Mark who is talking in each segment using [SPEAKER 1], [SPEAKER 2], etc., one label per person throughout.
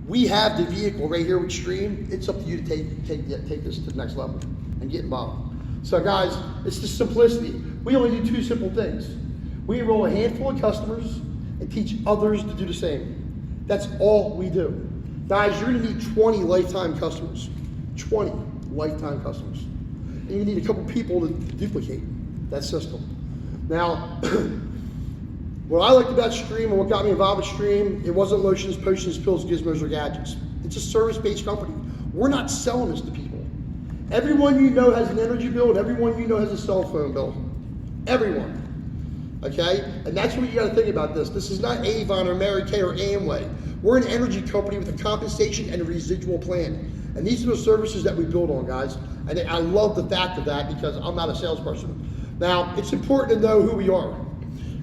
[SPEAKER 1] We have the vehicle right here with Stream. It's up to you to take this to the next level and get involved. So guys, it's the simplicity. We only do two simple things. We enroll a handful of customers and teach others to do the same. That's all we do. Guys, you're gonna need 20 lifetime customers. 20 lifetime customers. And you need a couple people to duplicate that system. Now, what I liked about Stream and what got me involved with Stream, it wasn't lotions, potions, pills, gizmos, or gadgets. It's a service-based company. We're not selling this to people. Everyone you know has an energy bill, and everyone you know has a cell phone bill. Everyone. Okay? And that's what you gotta think about this. This is not Avon or Mary Kay or Amway. We're an energy company with a compensation and a residual plan. And these are the services that we build on, guys. And I love the fact of that because I'm not a salesperson. Now, it's important to know who we are.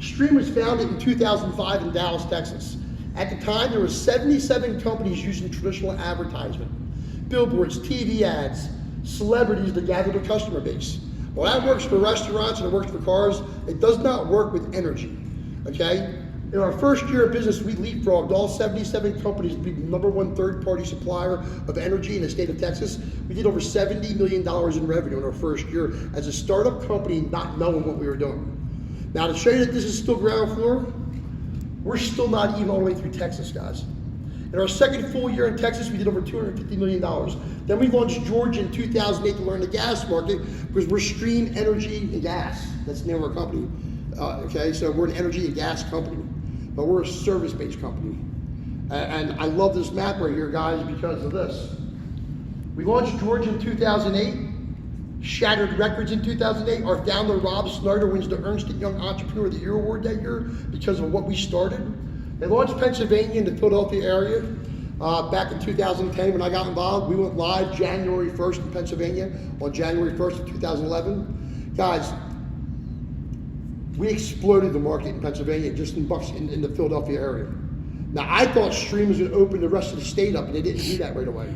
[SPEAKER 1] Stream was founded in 2005 in Dallas, Texas. At the time, there were 77 companies using traditional advertisement. Billboards, TV ads, celebrities to gather their customer base. Well, that works for restaurants and it works for cars. It does not work with energy, okay? In our first year of business, we leapfrogged all 77 companies to be the #1 third-party supplier of energy in the state of Texas. We did over $70 million in revenue in our first year as a startup company, not knowing what we were doing. Now, to show you that this is still ground floor, we're still not even all the way through Texas, guys. In our second full year in Texas, we did over $250 million. Then we launched Georgia in 2008 to learn the gas market because we're Stream Energy and Gas. That's the name of our company. Okay, so we're an energy and gas company, but we're a service-based company. And I love this map right here, guys, because of this. We launched Georgia in 2008, shattered records in 2008. Our founder, Rob Snyder, wins the Ernst & Young Entrepreneur of the Year Award that year because of what we started. They launched Pennsylvania in the Philadelphia area back in 2010 when I got involved. We went live January 1st in Pennsylvania on January 1st of 2011. Guys, we exploded the market in Pennsylvania just in the Philadelphia area. Now, I thought Stream was gonna open the rest of the state up, and they didn't do that right away.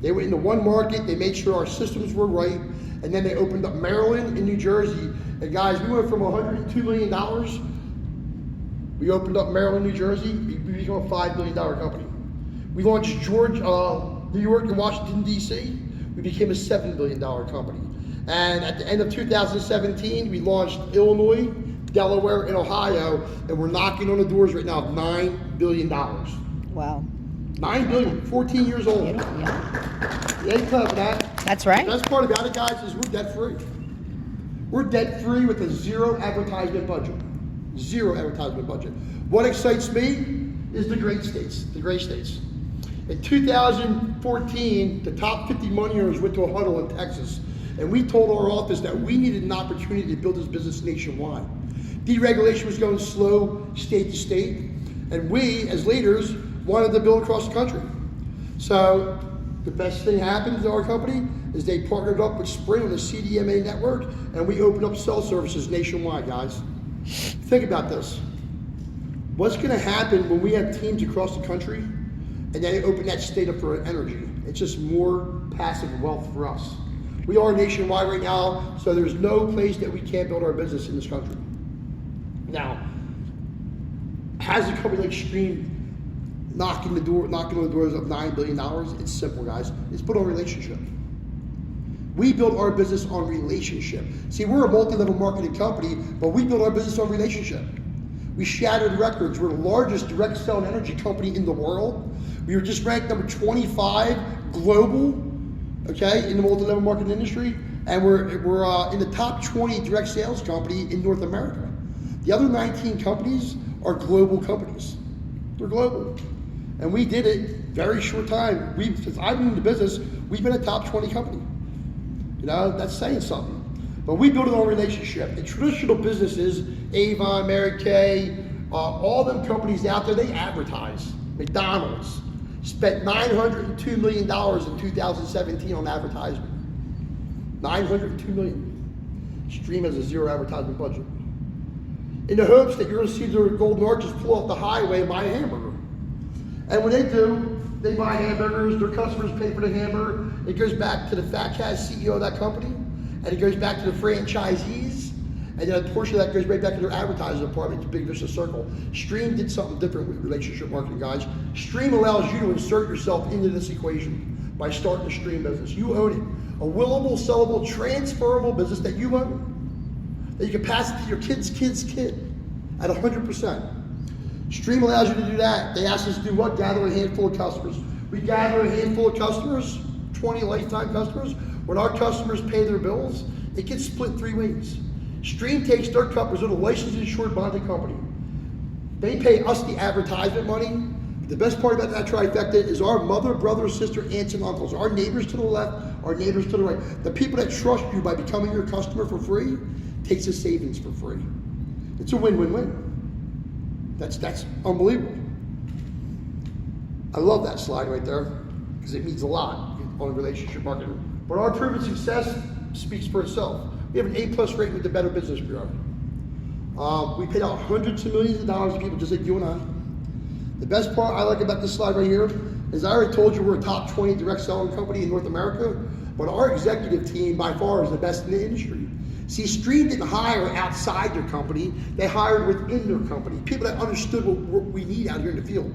[SPEAKER 1] They went into one market, they made sure our systems were right, and then they opened up Maryland and New Jersey. And guys, we went from $102 million. We opened up Maryland, New Jersey, we became a $5 billion company. We launched New York and Washington, D.C. We became a $7 billion company. And at the end of 2017, we launched Illinois, Delaware, and Ohio, and we're knocking on the doors right now of $9 billion.
[SPEAKER 2] Wow.
[SPEAKER 1] 9 billion, 14 years old.
[SPEAKER 2] Yeah.
[SPEAKER 1] You ain't tough, that.
[SPEAKER 2] That's right.
[SPEAKER 1] The best part about it, guys, is we're debt-free. We're debt-free with a zero advertisement budget. Zero advertisement budget. What excites me is the great states, In 2014, the top 50 money earners went to a huddle in Texas, and we told our office that we needed an opportunity to build this business nationwide. Deregulation was going slow state to state, and we, as leaders, wanted to build across the country. So the best thing happened to our company is they partnered up with Spring on the CDMA network, and we opened up cell services nationwide, guys. Think about this. What's gonna happen when we have teams across the country and then they open that state up for energy? It's just more passive wealth for us. We are nationwide right now, so there's no place that we can't build our business in this country. Now, has a company like Stream knocking on the doors of $9 billion? It's simple, guys. It's built on relationship. We build our business on relationship. See, we're a multi-level marketing company, but we build our business on relationship. We shattered records. We're the largest direct selling energy company in the world. We were just ranked number 25 global, okay, in the multi-level marketing industry, and we're in the top 20 direct sales company in North America. The other 19 companies are global companies. They're global. And we did it very short time. Since I've been in the business, we've been a top 20 company. You know, that's saying something. But we build it on relationship. In traditional businesses, Avon, Mary Kay, all them companies out there, they advertise. McDonald's spent $902 million in 2017 on advertisement. $902 million. Stream has a zero advertisement budget. In the hopes that you're gonna see their golden arches pull off the highway and buy a hamburger. And when they do, they buy hamburgers, their customers pay for the hamburger, it goes back to the fat cat CEO of that company, and it goes back to the franchisees, And then a portion of that goes right back to their advertising department. It's a big vicious circle. Stream did something different with relationship marketing, guys. Stream allows you to insert yourself into this equation by starting a stream business. You own it. A willable, sellable, transferable business that you own. That you can pass it to your kid's kid at 100%. Stream allows you to do that. They asked us to do what? Gather a handful of customers. We gather a handful of customers, 20 lifetime customers. When our customers pay their bills, it gets split 3 ways. Stream takes their customers with a licensed insured bonded company. They pay us the advertisement money. The best part about that trifecta is our mother, brother, sister, aunts, and uncles, our neighbors to the left, our neighbors to the right. The people that trust you by becoming your customer for free takes the savings for free. It's a win-win-win. That's unbelievable. I love that slide right there because it means a lot on relationship marketing. But our proven success speaks for itself. We have an A+ rating with the Better Business Bureau. We paid out hundreds of millions of dollars to people just like you and I. The best part I like about this slide right here is I already told you we're a top 20 direct selling company in North America, but our executive team by far is the best in the industry. See, Stream didn't hire outside their company, they hired within their company. People that understood what we need out here in the field.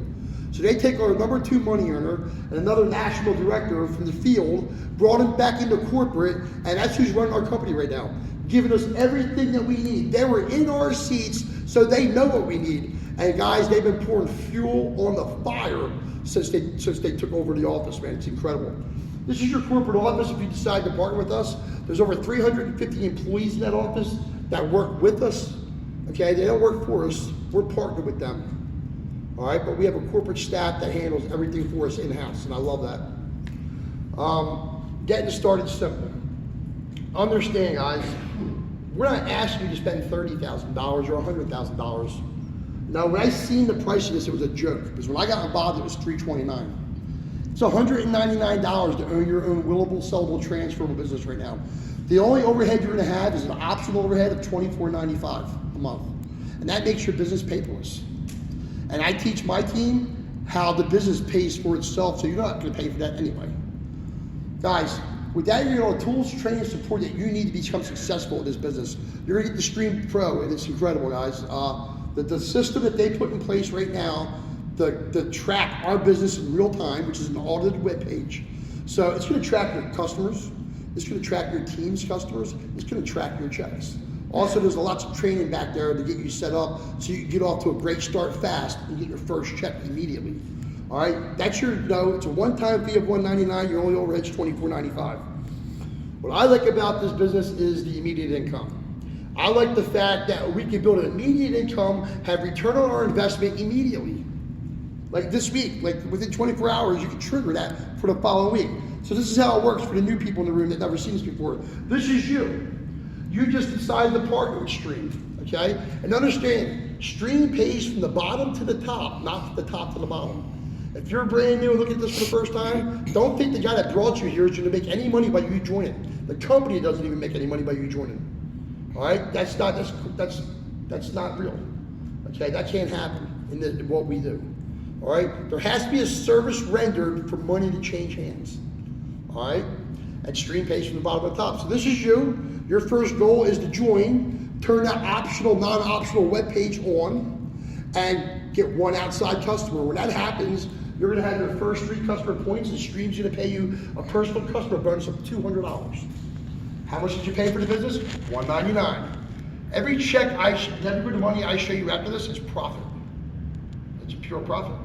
[SPEAKER 1] So they take our number 2 money earner and another national director from the field, brought him back into corporate, and that's who's running our company right now, giving us everything that we need. They were in our seats, so they know what we need. And guys, they've been pouring fuel on the fire since they took over the office, man. It's incredible. This is your corporate office if you decide to partner with us. There's over 350 employees in that office that work with us. Okay, they don't work for us, we're partnered with them. All right, but we have a corporate staff that handles everything for us in-house, and I love that. Getting started simple. Understand, guys, we're not asking you to spend $30,000 or $100,000. Now, when I seen the price of this, it was a joke, because when I got involved, it was $329. It's $199 to own your own willable, sellable, transferable business right now. The only overhead you're gonna have is an optional overhead of $24.95 a month, and that makes your business paperless. And I teach my team how the business pays for itself, so you're not gonna pay for that anyway. Guys, with that, you're gonna have tools, training, and support that you need to become successful in this business. You're gonna get the Stream Pro, and it's incredible, guys. The system that they put in place right now to track our business in real time, which is an audited web page. So it's gonna track your customers, it's gonna track your team's customers, it's gonna track your checks. Also, there's lots of training back there to get you set up so you can get off to a great start fast and get your first check immediately. All right, that's your it's a one-time fee of $199, your only overhead's $24.95. What I like about this business is the immediate income. I like the fact that we can build an immediate income, have return on our investment immediately. Like this week, like within 24 hours, you can trigger that for the following week. So this is how it works for the new people in the room that never seen this before. This is you. You just decided to partner with Stream, okay? And understand, Stream pays from the bottom to the top, not from the top to the bottom. If you're brand new and looking at this for the first time, don't think the guy that brought you here is gonna make any money by you joining. The company doesn't even make any money by you joining. All right, that's not real. Okay, that can't happen in what we do. All right, there has to be a service rendered for money to change hands. All right, and Stream pays from the bottom to the top. So this is you. Your first goal is to join, turn that optional, non-optional web page on, and get one outside customer. When that happens, you're gonna have your first 3 customer points, and Stream's gonna pay you a personal customer bonus of $200. How much did you pay for the business? $199. Every check every bit of money I show you after this is profit. It's pure profit.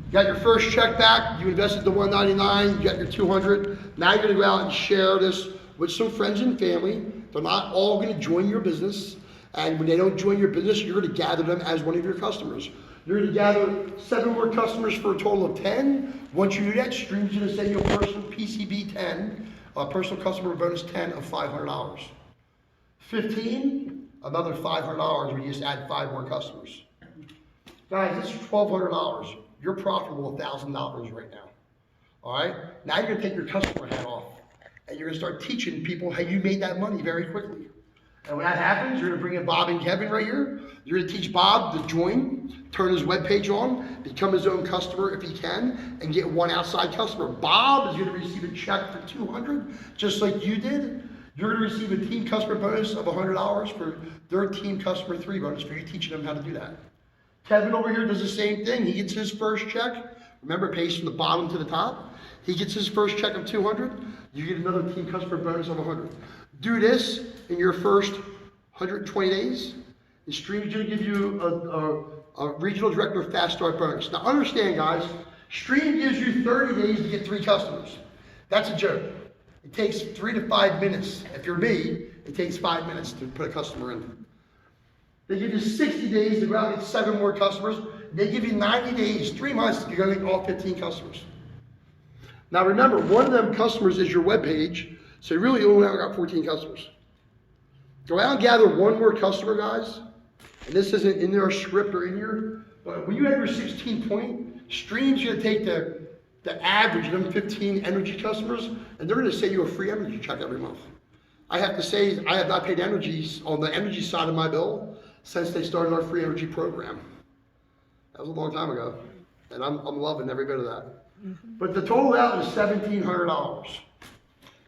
[SPEAKER 1] You got your first check back, you invested the $199, you got your $200. Now you're gonna go out and share this with some friends and family. They're not all gonna join your business. And when they don't join your business, you're gonna gather them as one of your customers. You're gonna gather 7 more customers for a total of 10. Once you do that, Stream's gonna send you a personal PCB 10, a personal customer bonus 10 of $500. 15, another $500 when you just add 5 more customers. Guys, this is $1,200. You're profitable $1,000 right now. All right? Now you're gonna take your customer hat off and you're gonna start teaching people how you made that money very quickly. And when that happens, you're gonna bring in Bob and Kevin right here. You're gonna teach Bob to join, turn his webpage on, become his own customer if he can, and get one outside customer. Bob is gonna receive a check for $200, just like you did. You're going to receive a team customer bonus of $100 for their team customer 3 bonus for you teaching them how to do that. Kevin over here does the same thing. He gets his first check. Remember, it pays from the bottom to the top. He gets his first check of $200. You get another team customer bonus of $100. Do this in your first 120 days. The Stream's going to give you a regional director fast start bonus. Now understand, guys, Stream gives you 30 days to get 3 customers. That's a joke. It takes 3 to 5 minutes. If you're me, it takes 5 minutes to put a customer in. They give you 60 days to go out and get 7 more customers. They give you 90 days, 3 months to go get all 15 customers. Now remember, one of them customers is your web page, so you really only got 14 customers. Go out and gather 1 more customer, guys. And this isn't in their script or in here, but when you have your 16 point, Stream's gonna take the average of them 15 energy customers, and they're gonna send you a free energy check every month. I have to say, I have not paid energies on the energy side of my bill since they started our free energy program. That was a long time ago, and I'm loving every bit of that. But the total out is $1,700.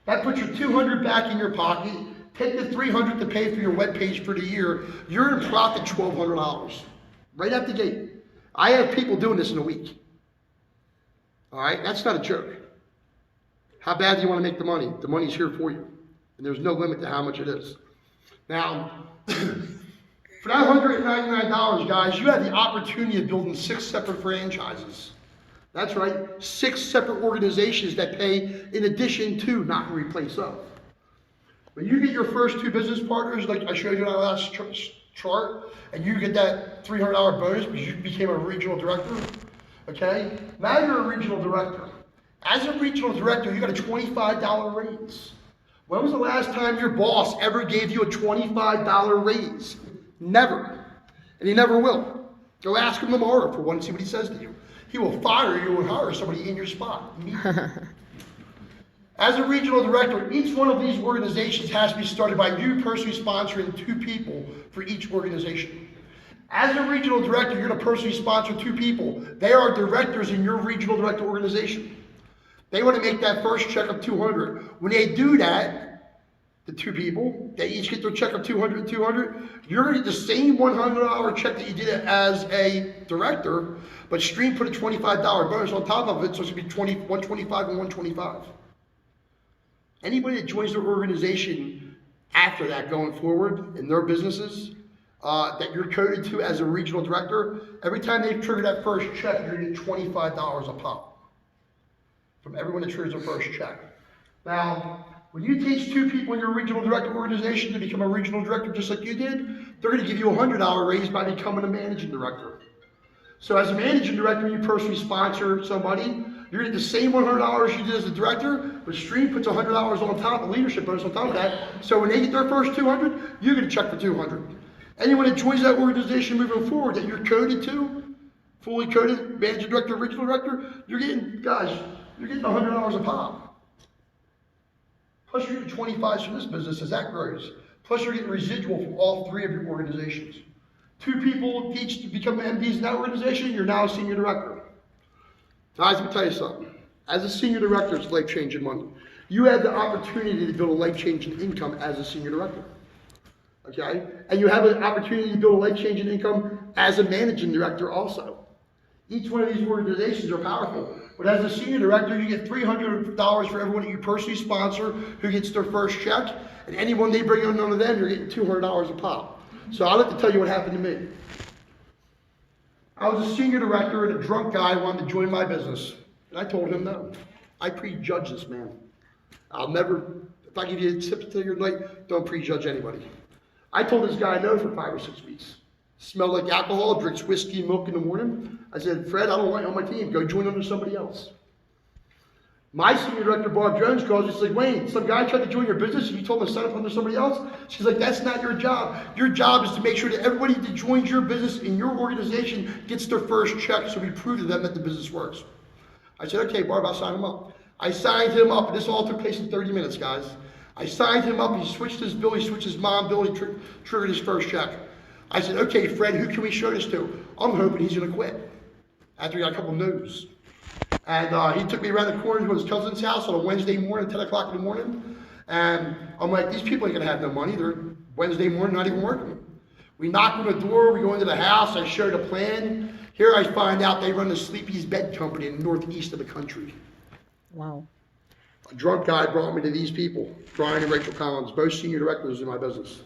[SPEAKER 1] That puts your $200 back in your pocket. Take the $300 to pay for your web page for the year. You're in profit $1,200 right out the gate. I have people doing this in a week. All right, that's not a joke. How bad do you want to make the money? The money's here for you, and there's no limit to how much it is. Now, for that $199, guys, you have the opportunity of building 6 separate franchises. That's right, 6 separate organizations that pay in addition to, not in replace of. When you get your first 2 business partners, like I showed you on our last chart, and you get that $300 bonus because you became a regional director, okay? Now you're a regional director. As a regional director, you got a $25 raise. When was the last time your boss ever gave you a $25 raise? Never. And he never will. Go ask him tomorrow for one and see what he says to you. He will fire you and hire somebody in your spot. As a regional director, each one of these organizations has to be started by you personally sponsoring 2 people for each organization. As a regional director, you're going to personally sponsor 2 people. They are directors in your regional director organization. They want to make that first check of $200. When they do that, the 2 people, they each get their check of $200 and $200. You're going to get the same $100 check that you did as a director, but Stream put a $25 bonus on top of it, so it's going to be $125 and $125. Anybody that joins their organization after that going forward in their businesses that you're coded to as a regional director, every time they trigger that first check, you're going to get $25 a pop from everyone that triggers their first check. Now, when you teach 2 people in your regional director organization to become a regional director just like you did, they're going to give you a $100 raise by becoming a managing director. So as a managing director, you personally sponsor somebody. You're going to get the same $100 you did as a director, but Stream puts $100 on top, a leadership bonus on top of that. So when they get their first $200, you get a check for $200. Anyone that joins that organization moving forward that you're coded to, fully coded, managing director, regional director, you're getting, guys, you're getting $100 a pop. Plus you're getting 25s from this business as that grows. Plus you're getting residual from all 3 of your organizations. 2 people each to become MDs in that organization, you're now a senior director. Guys, let me tell you something. As a senior director, it's life-changing money. You have the opportunity to build a life-changing income as a senior director. Okay? And you have an opportunity to build a life-changing income as a managing director also. Each one of these organizations are powerful. But as a senior director, you get $300 for everyone that you personally sponsor who gets their first check. And anyone they bring on to them, you're getting $200 a pop. So I'd like to tell you what happened to me. I was a senior director and a drunk guy wanted to join my business. And I told him no. I prejudge this man. I'll never, if I give you tips to your night, don't prejudge anybody. I told this guy no for 5 or 6 weeks. Smelled like alcohol, drinks whiskey and milk in the morning. I said, Fred, I don't want you on my team. Go join under somebody else. My senior director, Bob Jones, calls me. She's like, Wayne, some guy tried to join your business and you told him to sign up under somebody else? She's like, that's not your job. Your job is to make sure that everybody that joins your business in your organization gets their first check so we prove to them that the business works. I said, okay, Barb, I'll sign him up. I signed him up, and this all took place in 30 minutes, guys. I signed him up, he switched his bill, he switched his mom bill, he triggered his first check. I said, okay, Fred, who can we show this to? I'm hoping he's gonna quit. After he got a couple no's. And he took me around the corner to his cousin's house on a Wednesday morning, 10 o'clock in the morning. And I'm like, these people ain't gonna have no money. They're Wednesday morning, not even working. We knock on the door, we go into the house, I show the plan. Here I find out they run the Sleepy's Bed Company in the northeast of the country.
[SPEAKER 2] Wow.
[SPEAKER 1] A drunk guy brought me to these people, Brian and Rachel Collins, both senior directors in my business.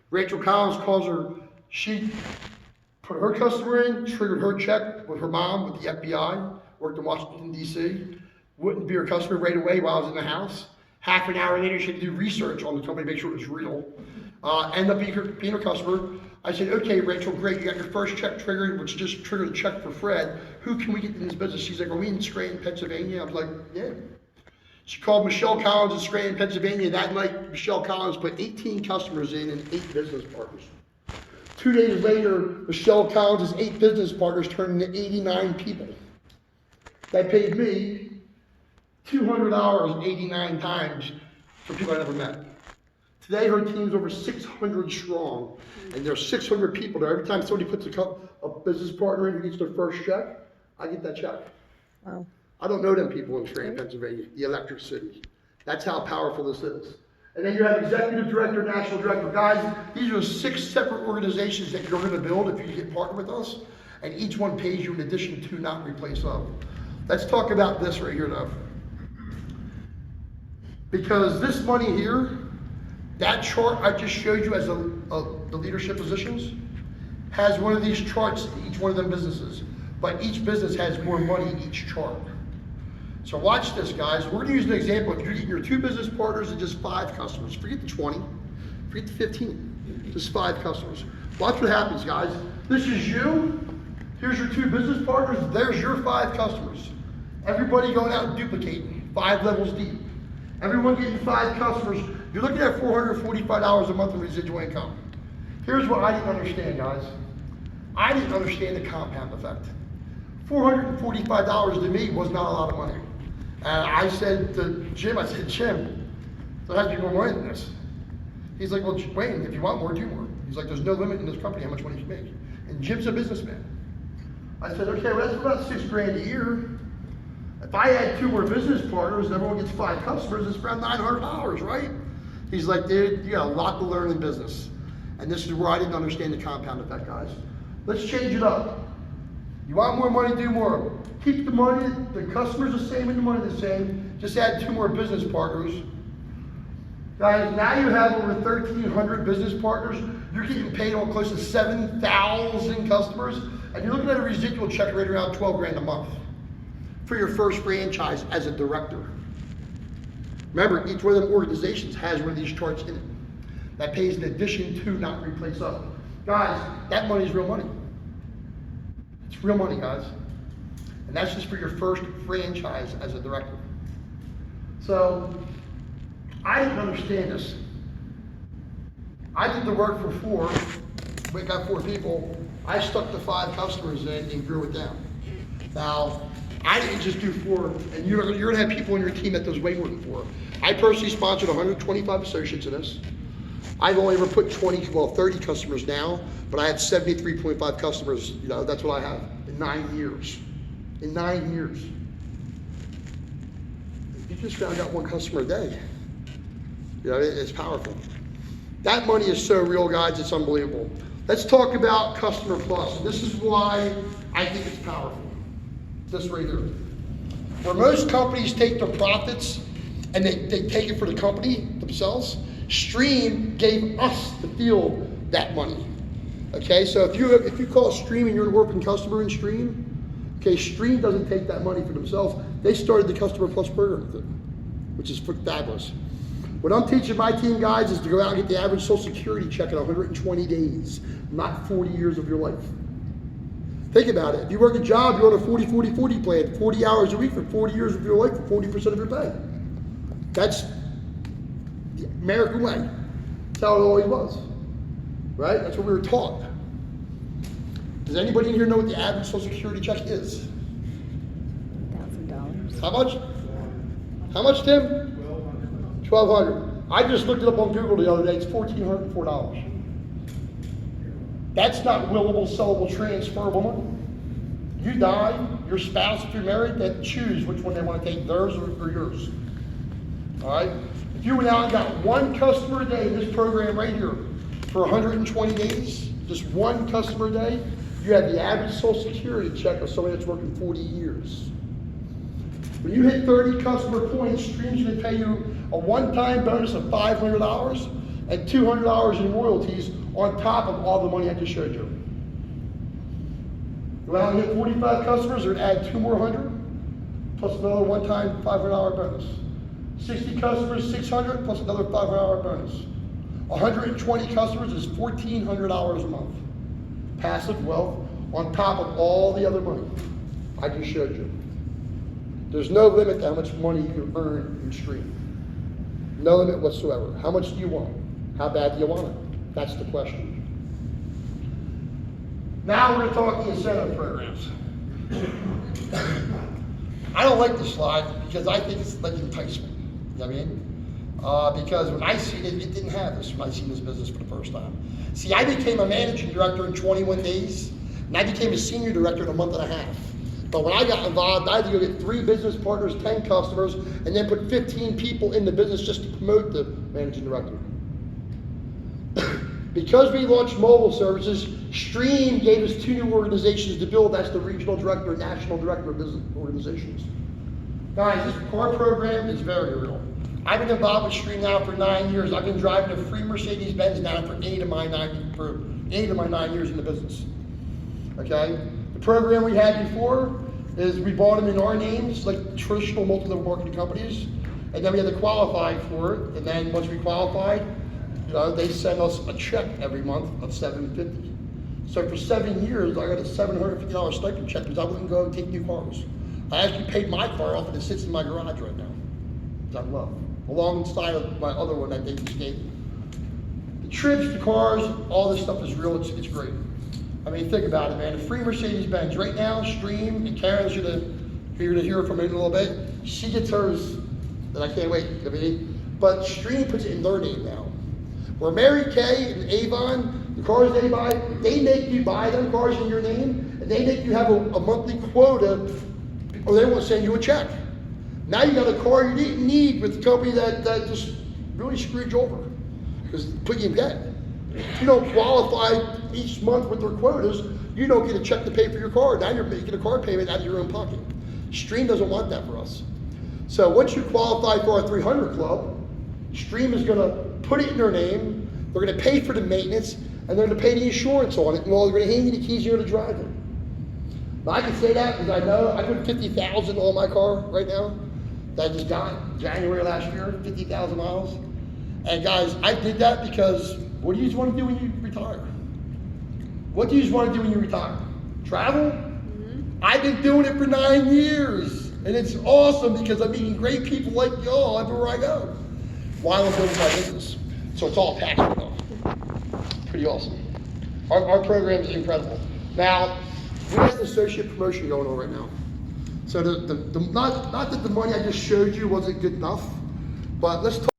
[SPEAKER 1] Rachel Collins calls her, she put her customer in, triggered her check with her mom with the FBI, worked in Washington, D.C., wouldn't be her customer right away while I was in the house. Half an hour later, she had to do research on the company, make sure it was real. End up being her customer. I said, okay, Rachel, great, you got your first check triggered, which just triggered a check for Fred. Who can we get in this business? She's like, are we in Scranton, Pennsylvania? I was like, yeah. She called Michelle Collins in Scranton, Pennsylvania. That night, Michelle Collins put 18 customers in and 8 business partners. 2 days later, Michelle Collins' 8 business partners turned into 89 people. That paid me $200 89 times for people I never met. Today, her team's over 600 strong, and there's 600 people there. Every time somebody puts a business partner in who gets their first check, I get that check.
[SPEAKER 2] Wow.
[SPEAKER 1] I don't know them people in Scranton, Pennsylvania, the electric city. That's how powerful this is. And then you have executive director, national director. Guys, these are 6 separate organizations that you're going to build if you get partnered with us, and each one pays you in addition to, not replace of. Let's talk about this right here, though. Because this money here, that chart I just showed you as the leadership positions, has one of these charts in each one of them businesses. But each business has more money in each chart. So watch this, guys. We're gonna use an example. If you're getting your 2 business partners and just 5 customers, forget the 20, forget the 15, just 5 customers. Watch what happens, guys. This is you. Here's your 2 business partners. There's your 5 customers. Everybody going out and duplicating, 5 levels deep. Everyone getting 5 customers. You're looking at $445 a month in residual income. Here's what I didn't understand, guys. I didn't understand the compound effect. $445 to me was not a lot of money. And I said to Jim, Jim, there has to be more money than this. He's like, well, Wayne, if you want more, do more. He's like, there's no limit in this company how much money you can make. And Jim's a businessman. I said, okay, well, that's about $6,000 a year. If I add 2 more business partners and everyone gets 5 customers, it's around $900, right? He's like, dude, you got a lot to learn in business. And this is where I didn't understand the compound effect, guys. Let's change it up. You want more money, do more. Keep the money, the customers the same and the money the same. Just add 2 more business partners. Guys, now you have over 1,300 business partners. You're getting paid on close to 7,000 customers. And you're looking at a residual check right around $12,000 a month for your first franchise as a director. Remember, each one of them organizations has one of these charts in it. That pays in addition to, not replace of. Guys, that money is real money. It's real money, guys. And that's just for your first franchise as a director. So, I didn't understand this. I did the work for 4, we got 4 people. I stuck the 5 customers in and grew it down. Now, I didn't just do 4, and you're gonna have people on your team that does way more than 4. I personally sponsored 125 associates in this. I've only ever put 30 customers now, but I had 73.5 customers, that's what I have in 9 years. In 9 years. You just found out 1 customer a day. It's powerful. That money is so real, guys, it's unbelievable. Let's talk about Customer Plus. And this is why I think it's powerful. This right here. Where most companies take their profits and they take it for the company themselves, Stream gave us the field that money. Okay, so if you call Stream and you're a working customer in Stream, okay, Stream doesn't take that money for themselves. They started the Customer Plus program with it, which is fabulous. What I'm teaching my team, guys, is to go out and get the average Social Security check in 120 days, not 40 years of your life. Think about it. If you work a job, you're on a 40-40-40 plan, 40 hours a week for 40 years of your life for 40% of your pay. That's the American way. That's how it always was. Right? That's what we were taught. Does anybody in here know what the average Social Security check is?
[SPEAKER 2] $1,000.
[SPEAKER 1] How much? How much, Tim? $1,200. I just looked it up on Google the other day. It's $1,404. That's not willable, sellable, transferable money. You die, your spouse, if you're married, they choose which one they want to take, theirs or yours. All right? If you went out and got one customer a day in this program right here for 120 days, just one customer a day, you have the average Social Security check of somebody that's working 40 years. When you hit 30 customer points, Stream's gonna pay you a one-time bonus of $500 and $200 in royalties on top of all the money I just showed you. Go out and hit 45 customers, or add 2 more hundred, plus another one-time $500 bonus. 60 customers, 600, plus another $500 bonus. 120 customers is $1,400 a month. Passive wealth on top of all the other money I just showed you. There's no limit to how much money you can earn in Stream. No limit whatsoever. How much do you want? How bad do you want it? That's the question. Now we're going to talk the incentive programs. I don't like this slide because I think it's like enticement. You know what I mean? Because when I seen it, it didn't have this when I seen this business for the first time. See, I became a managing director in 21 days, and I became a senior director in a month and a half. But when I got involved, I had to go get 3 business partners, 10 customers, and then put 15 people in the business just to promote the managing director. Because we launched mobile services, Stream gave us 2 new organizations to build. That's the regional director and national director of business organizations. Guys, this car program is very real. I've been involved with Stream now for 9 years. I've been driving a free Mercedes-Benz now for 8 of my 9 years in the business. Okay? The program we had before is we bought them in our names, like traditional multi-level marketing companies, and then we had to qualify for it. And then once we qualified, they send us a check every month of $750. So for 7 years, I got a $750 stipend check because I wouldn't go and take new cars. I actually paid my car off, and it sits in my garage right now, which I love, alongside of my other one that they just gave me. The trips, the cars, all this stuff is real. It's great. I mean, think about it, man. A free Mercedes-Benz right now, Stream, and Karen's you're gonna hear from it in a little bit. She gets hers, and I can't wait. I mean, but Stream puts it in their name now. Where Mary Kay and Avon, the cars they buy, they make you buy them cars in your name, and they make you have a monthly quota, or they won't send you a check. Now you got a car you didn't need with the company that just really screwed you over, because put you in debt. If you don't qualify each month with their quotas, you don't get a check to pay for your car. Now you're making a car payment out of your own pocket. Stream doesn't want that for us. So once you qualify for our 300 club, Stream is gonna put it in their name, they're gonna pay for the maintenance, and they're gonna pay the insurance on it, and they're gonna hand you the keys, you're gonna drive it. Now I can say that because I know I put 50,000 on my car right now that I just got January last year, 50,000 miles. And guys, I did that because what do you just want to do when you retire? What do you just want to do when you retire? Travel? Mm-hmm. I've been doing it for 9 years, and it's awesome because I'm meeting great people like y'all everywhere I go while I'm building my business. So it's all tax free. Pretty awesome. Our program is incredible. Now, we have an associate promotion going on right now. So not that the money I just showed you wasn't good enough, but let's talk